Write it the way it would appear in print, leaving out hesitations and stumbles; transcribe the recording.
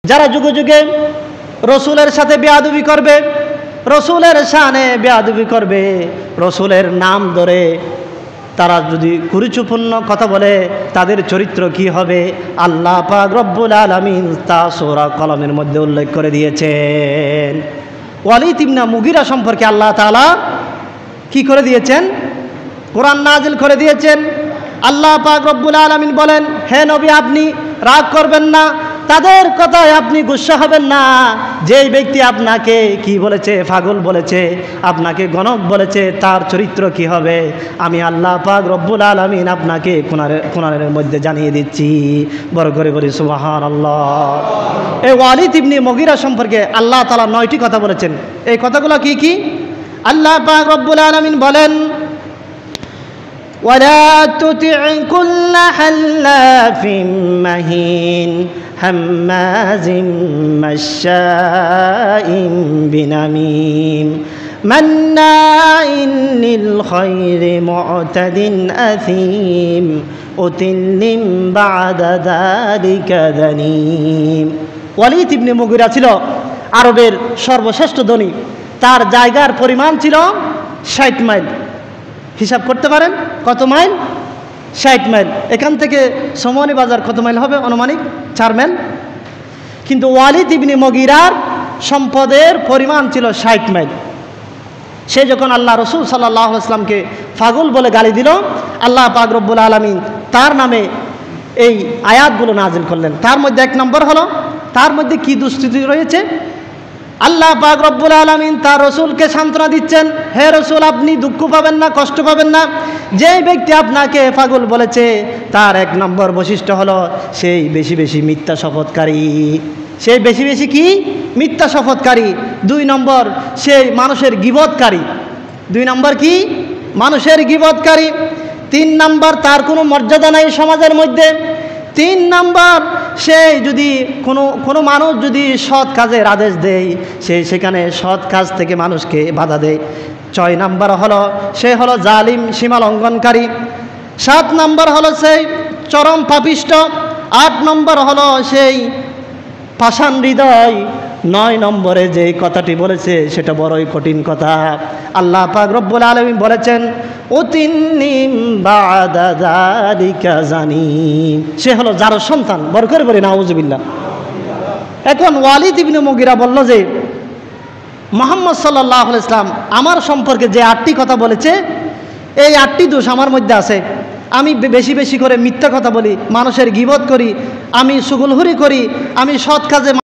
যারা যুগে যুগে রসুলের সাথে বেয়াদবি করবে, রসুলের শানে বেয়াদবি করবে, রসুলের নাম ধরে তারা যদি কুরুচিপূর্ণ কথা বলে, তাদের চরিত্র কি হবে আল্লাহ পাক রব্বুল আলামিন তা সূরা কলমের মধ্যে উল্লেখ করে দিয়েছেন। ওয়ালিদ ইবনে মুগিরা সম্পর্কে আল্লাহ তাআলা কি করে দিয়েছেন? কোরআন নাজিল করে দিয়েছেন। আল্লাহ পাক রব্বুল আলামিন বলেন, হে নবী আপনি রাগ করবেন না, তাদের কথায় আপনি গুসা হবেন না। যেই ব্যক্তি আপনাকে কি বলেছে, পাগল বলেছে, আপনাকে গণক বলেছে, তার চরিত্র কি হবে আমি আল্লাহ পাক রব্বুল আলামিন আপনাকে কোরআনের মধ্যে জানিয়ে দিচ্ছি। বড় করে বলি সুবহানাল্লাহ। এই ওয়ালিদ ইবনে মুগিরা সম্পর্কে আল্লাহ তাআলা 9টি কথা বলেছেন। এই কথাগুলো কি কি? আল্লাহ পাক রব্বুল আলামিন বলেন, ولا تطع كل حلاف مهين هماز مشاء بنميم مناع للخير معتد أثيم عتل بعد ذلك ذنيم। ওয়ালিদ ইবনে মুগিরা ছিল আরবের সর্বশ্রেষ্ঠ ধনী। তার জায়গার পরিমাণ ছিল 60 মাইল। হিসাব করতে পারেন কত মাইল? 60 মাইল। এখান থেকে সোমনি বাজার কত মাইল হবে? আনুমানিক 4 মাইল। কিন্তু ওয়ালিদ ইবনে মুগিরার সম্পদের পরিমাণ ছিল 60 মাইল। সে যখন আল্লাহ রসুল সাল্লাল্লাহু আলাইহি ওয়াসাল্লামকে পাগল বলে গালি দিল, আল্লাহ পাক রব্বুল আলামিন তার নামে এই আয়াতগুলো নাজিল করলেন। তার মধ্যে 1 নম্বর হলো, তার মধ্যে কি দুস্থিতি রয়েছে? আল্লাহ পাক রব্বুল আলামিন তার রসুলকে সান্ত্বনা দিচ্ছেন, হে রসুল আপনি দুঃখ পাবেন না, কষ্ট পাবেন না। যেই ব্যক্তি আপনাকে পাগল বলেছে তার 1 নম্বর বৈশিষ্ট্য হলো সেই বেশি বেশি মিথ্যা শপথকারী। সেই বেশি বেশি কি? মিথ্যা শপথকারী। 2 নম্বর সেই মানুষের গীবতকারী। 2 নম্বর কি? মানুষের গীবতকারী। 3 নম্বর তার কোনো মর্যাদা নাই সমাজের মধ্যে। 3 নম্বর সে যদি কোনো মানুষ যদি সৎ কাজের আদেশ দেয়, সেখানে সৎ কাজ থেকে মানুষকে বাধা দেয়। 6 নম্বর হলো সে হলো জালিম, সীমা লঙ্ঘনকারী। 7 নম্বর হলো সেই চরম পাপিষ্ঠ। 8 নম্বর হলো সেই পাষাণ হৃদয়। 9 নম্বরে যে কথাটি বলেছে সেটা বড়ই কঠিন কথা। আল্লাহ পাক রব্বুল আলামিন বলেছেন, উতিন্নিম বাদা যালিকা জানিম। সে হলো যার সন্তান। বড় করে বলি নাউজুবিল্লাহ। এখন ওয়ালিদ ইবনে মুগিরা বলল যে মুহাম্মদ সাল্লাল্লাহু আলাইহি ওয়াসাল্লাম আমার সম্পর্কে যে 8টি কথা বলেছে, এই 8টি দোষ আমার মধ্যে আছে। আমি বেশি বেশি করে মিথ্যা কথা বলি, মানুষের গীবত করি, আমি চুগলখড়ি করি, আমি সৎ কাজে